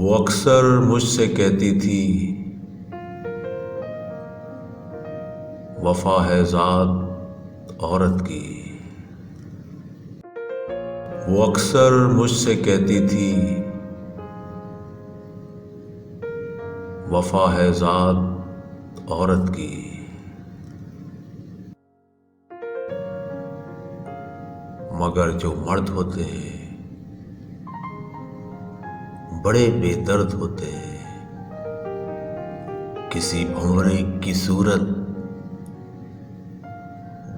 वो अक्सर मुझसे कहती थी, वफा है ज़ात औरत की। वो अक्सर मुझसे कहती थी, वफा है ज़ात औरत की। मगर जो मर्द होते हैं बड़े बेदर्द होते हैं। किसी भंवरे की सूरत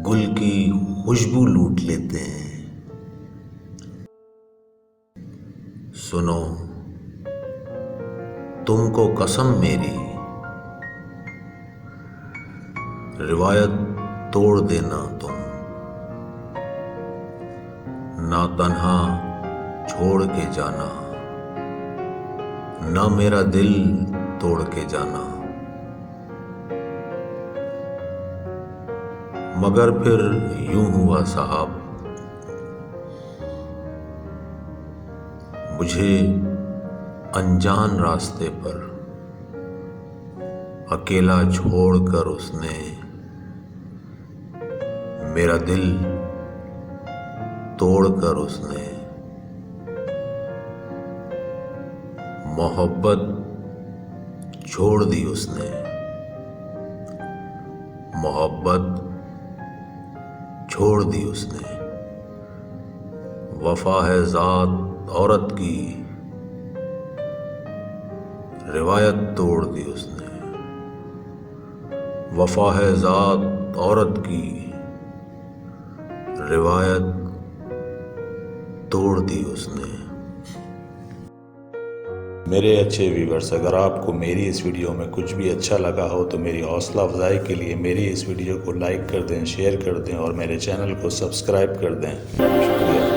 गुल की खुशबू लूट लेते हैं। सुनो, तुमको कसम मेरी, रिवायत तोड़ देना तुम, ना तन्हा छोड़ के जाना, ना मेरा दिल तोड़ के जाना। मगर फिर यूं हुआ साहब, मुझे अनजान रास्ते पर अकेला छोड़कर उसने मेरा दिल तोड़कर उसने मोहब्बत छोड़ दी उसने, मोहब्बत छोड़ दी उसने। वफा है ज़ात औरत की, रिवायत तोड़ दी उसने। वफा है ज़ात औरत की, रिवायत तोड़ दी उसने। मेरे अच्छे व्यूवर्स, अगर आपको मेरी इस वीडियो में कुछ भी अच्छा लगा हो तो मेरी हौसला अफजाई के लिए मेरी इस वीडियो को लाइक कर दें, शेयर कर दें और मेरे चैनल को सब्सक्राइब कर दें। शुक्रिया।